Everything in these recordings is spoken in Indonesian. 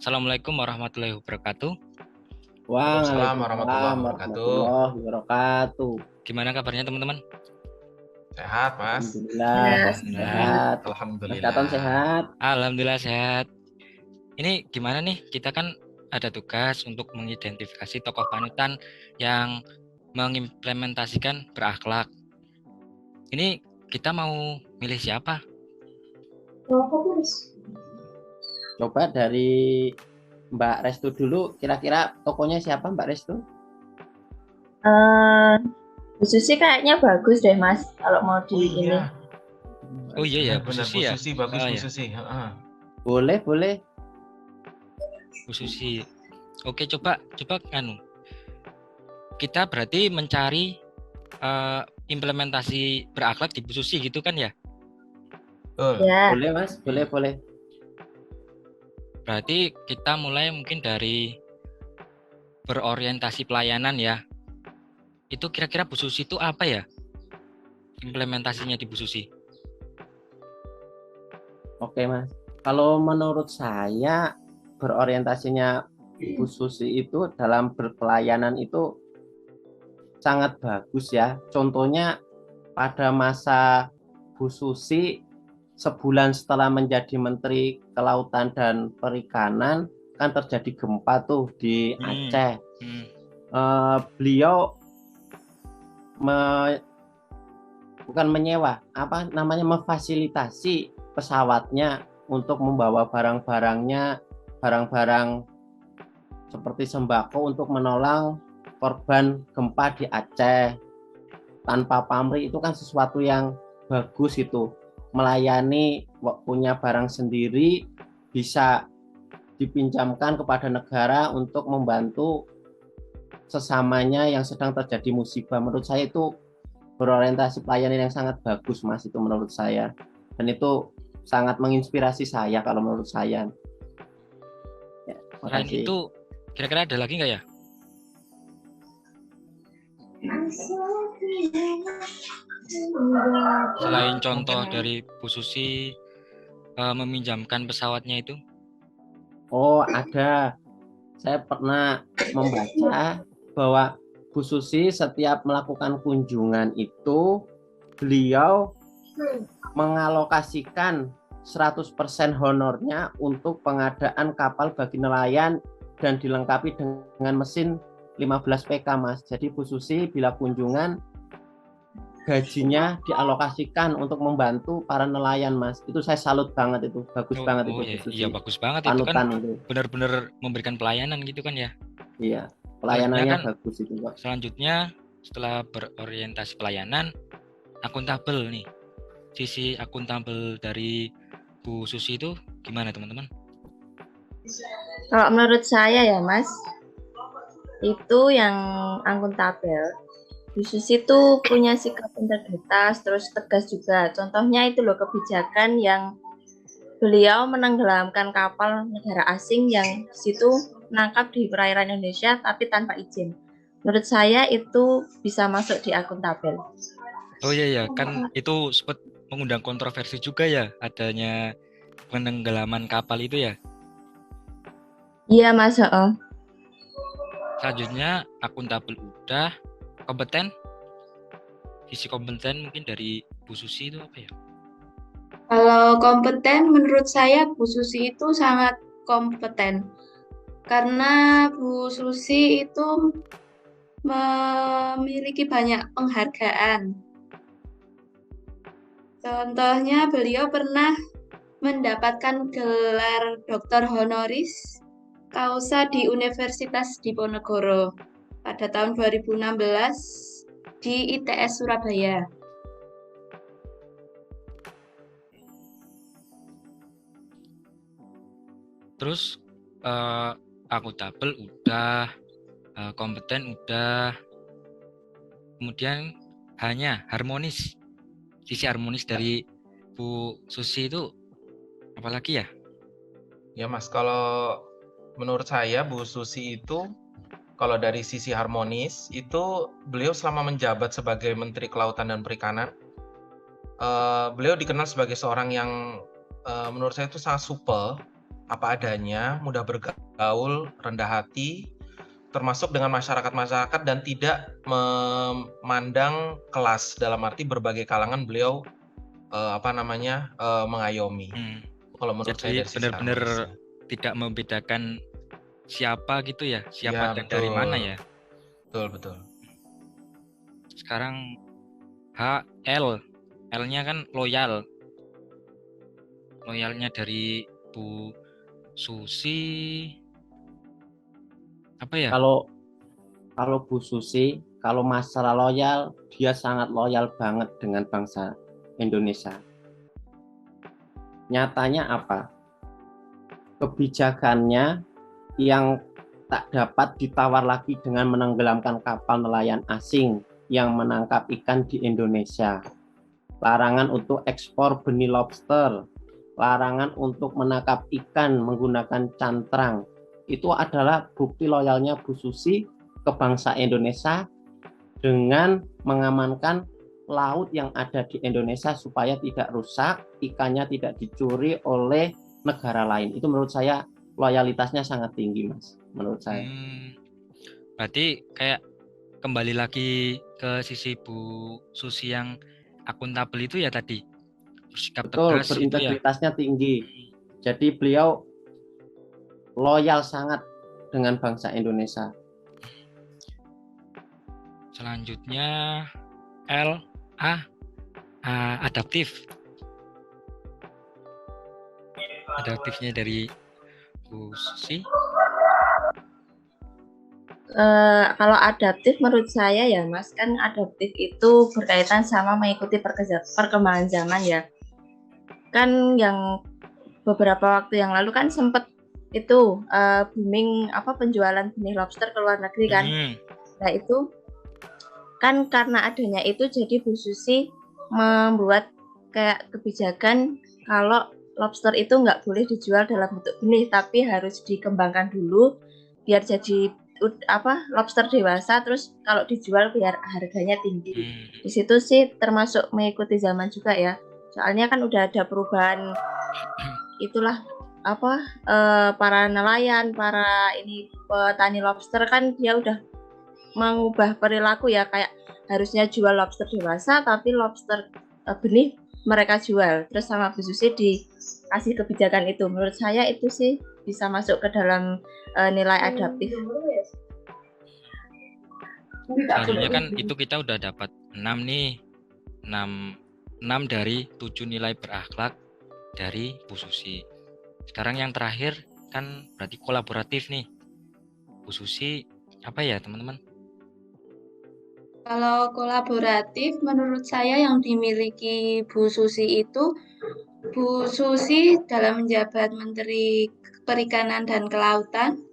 Assalamualaikum warahmatullahi wabarakatuh. Waalaikumsalam Waalaikumsalam warahmatullahi wabarakatuh. warahmatullahi wabarakatuh. Gimana kabarnya teman-teman? Sehat, Mas? Alhamdulillah Ya, Alhamdulillah. sehat. Mas Alhamdulillah. Katon sehat. Alhamdulillah sehat. Ini gimana nih? Kita kan ada tugas untuk mengidentifikasi tokoh panutan yang mengimplementasikan berakhlak. Ini kita mau milih siapa? Coba dari Mbak Restu dulu. Kira-kira tokonya siapa Mbak Restu? Bu Susi kayaknya bagus deh Mas, kalau mau di ini. Oh iya ya, Bu Benar, Susi ya. Bu Susi bagus, Oh, Bu iya. Susi. Boleh. Bu Susi. Oke, coba kita berarti mencari implementasi berakhlak di Bu Susi gitu kan ya? Betul. Ya, Boleh Mas, boleh. Berarti kita mulai mungkin dari berorientasi pelayanan ya. Itu kira-kira Bu Susi itu apa ya? Implementasinya di Bu Susi. Oke Mas. Kalau menurut saya berorientasinya Bu Susi itu dalam berpelayanan itu sangat bagus ya. Contohnya pada masa Bu Susi sebulan setelah menjadi Menteri Kelautan dan Perikanan kan terjadi gempa tuh di Aceh. Beliau memfasilitasi pesawatnya untuk membawa barang-barang seperti sembako untuk menolong korban gempa di Aceh. Tanpa pamrih itu kan sesuatu yang bagus itu. Melayani, punya barang sendiri, bisa dipinjamkan kepada negara untuk membantu sesamanya yang sedang terjadi musibah. Menurut saya itu berorientasi pelayanan yang sangat bagus Mas, itu menurut saya. Dan itu sangat menginspirasi saya kalau menurut saya. Ya, Selain itu, kira-kira ada lagi nggak ya? Selain contoh dari Bu Susi meminjamkan pesawatnya itu? Oh, ada. Saya pernah membaca bahwa Bu Susi setiap melakukan kunjungan itu beliau mengalokasikan 100% honornya untuk pengadaan kapal bagi nelayan dan dilengkapi dengan mesin 15 PK Mas. Jadi Bu Susi bila kunjungan gajinya dialokasikan untuk membantu para nelayan Mas. Itu saya salut banget itu. Bagus banget itu Bu Susi. Iya, bagus banget panutan itu kan. Benar-benar memberikan pelayanan gitu kan ya. Iya, pelayanannya kan, bagus itu Pak. Selanjutnya setelah berorientasi pelayanan, akuntabel nih. Sisi akuntabel dari Bu Susi itu gimana teman-teman? kalau menurut saya ya Mas, itu yang akuntabel. Bu Susi itu punya sikap integritas, terus tegas juga. Contohnya itu loh kebijakan yang beliau menenggelamkan kapal negara asing yang situ menangkap di perairan Indonesia tapi tanpa izin. Menurut saya itu bisa masuk di akuntabel. Oh iya kan itu sempat mengundang kontroversi juga ya adanya penenggelaman kapal itu ya. Iya Mas. Selanjutnya akuntabel udah, kompeten. Sisi kompeten mungkin dari Bu Susi itu apa ya? Kalau kompeten, menurut saya Bu Susi itu sangat kompeten. Karena Bu Susi itu memiliki banyak penghargaan. Contohnya beliau pernah mendapatkan gelar doktor honoris causa di Universitas Diponegoro pada tahun 2016 di ITS Surabaya. Terus akuntabel udah, kompeten udah, kemudian hanya harmonis. Sisi harmonis dari Bu Susi itu apalagi ya? Ya Mas, kalau menurut saya Bu Susi itu kalau dari sisi harmonis itu beliau selama menjabat sebagai Menteri Kelautan dan Perikanan, beliau dikenal sebagai seorang yang menurut saya itu sangat supel apa adanya, mudah bergaul, rendah hati, termasuk dengan masyarakat-masyarakat dan tidak memandang kelas, dalam arti berbagai kalangan beliau mengayomi. Hmm. Kalau menurut saya Jadi dari sisi benar-benar harmonisnya. tidak membedakan siapa gitu ya, siapa Ya, dan dari mana betul. ya. Betul. Sekarang HL, L-nya kan loyal. Loyalnya dari Bu Susi apa ya? Kalau Bu Susi, kalau masalah loyal, dia sangat loyal banget dengan bangsa Indonesia. Nyatanya apa? Kebijakannya yang tak dapat ditawar lagi dengan menenggelamkan kapal nelayan asing yang menangkap ikan di Indonesia. Larangan untuk ekspor benih lobster, larangan untuk menangkap ikan menggunakan cantrang. Itu adalah bukti loyalnya Bu Susi ke bangsa Indonesia dengan mengamankan laut yang ada di Indonesia supaya tidak rusak, ikannya tidak dicuri oleh negara lain. Itu menurut saya loyalitasnya sangat tinggi, Mas. Menurut saya. Berarti kayak kembali lagi ke sisi Bu Susi yang akuntabel itu ya tadi, bersikap Betul, tegas gitu ya. berintegritasnya tinggi. Jadi beliau loyal sangat dengan bangsa Indonesia. Selanjutnya adaptif. Adaptifnya dari Bu Susi. Kalau adaptif menurut saya ya Mas, kan adaptif itu berkaitan sama mengikuti perkembangan zaman ya. Kan yang beberapa waktu yang lalu kan sempat itu booming penjualan benih lobster ke luar negeri kan. Nah itu kan karena adanya itu jadi Bu Susi membuat kayak kebijakan kalau lobster itu nggak boleh dijual dalam bentuk benih, tapi harus dikembangkan dulu biar jadi lobster dewasa, terus kalau dijual biar harganya tinggi. Di situ sih termasuk mengikuti zaman juga ya. Soalnya kan udah ada perubahan itulah para nelayan, para petani lobster kan dia udah mengubah perilaku ya, kayak harusnya jual lobster dewasa tapi lobster benih mereka jual. Terus sama Bu Susi dikasih kebijakan itu. Menurut saya itu sih bisa masuk ke dalam nilai adaptif. Selanjutnya kan itu kita udah dapat 6 nih. 6 dari 7 nilai berakhlak dari Bu Susi. Sekarang yang terakhir kan berarti kolaboratif nih. Bu Susi apa ya teman-teman? Kalau kolaboratif menurut saya yang dimiliki Bu Susi itu, Bu Susi dalam menjabat Menteri Perikanan dan Kelautan,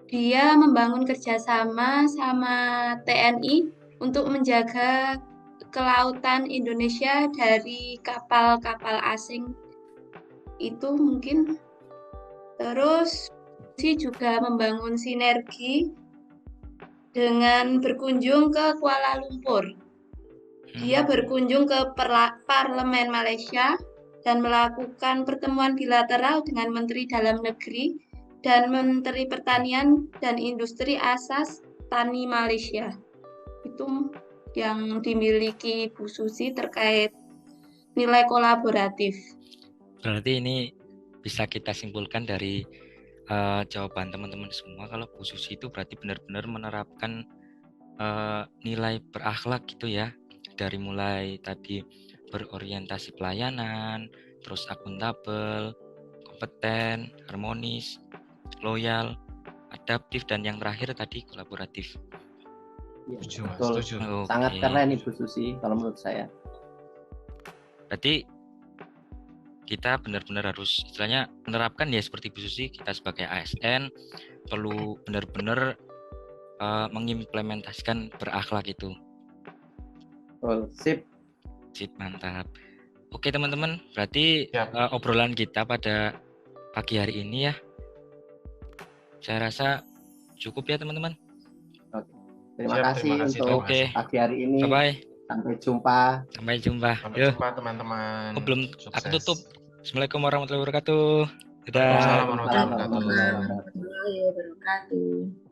dia membangun kerjasama sama TNI untuk menjaga kelautan Indonesia dari kapal-kapal asing itu mungkin. Terus dia juga membangun sinergi dengan berkunjung ke Kuala Lumpur. Dia berkunjung ke Parlemen Malaysia dan melakukan pertemuan bilateral dengan Menteri Dalam Negeri dan Menteri Pertanian dan Industri Asas Tani Malaysia. Itu yang dimiliki Bu Susi terkait nilai kolaboratif. Berarti ini bisa kita simpulkan dari jawaban teman-teman semua kalau Bu Susi itu berarti benar-benar menerapkan nilai berakhlak gitu ya, dari mulai tadi berorientasi pelayanan, terus akuntabel, kompeten, harmonis, loyal, adaptif, dan yang terakhir tadi kolaboratif. Ya, Setuju, Mas. betul. Setuju. Sangat keren Ibu Susi kalau menurut saya. Berarti kita benar-benar harus istilahnya menerapkan ya seperti Bu Susi, kita sebagai ASN perlu benar-benar mengimplementasikan berakhlak itu. Sip. Sip, mantap. Oke teman-teman, berarti obrolan kita pada pagi hari ini ya, saya rasa cukup ya teman-teman. Terima kasih untuk pagi hari ini. Bye-bye. Sampai jumpa. Sampai jumpa. Sampai jumpa teman-teman. Belum aku tutup. Assalamualaikum warahmatullahi wabarakatuh. Dadah. Waalaikumsalam warahmatullahi wabarakatuh. warahmatullahi wabarakatuh. Warahmatullahi wabarakatuh.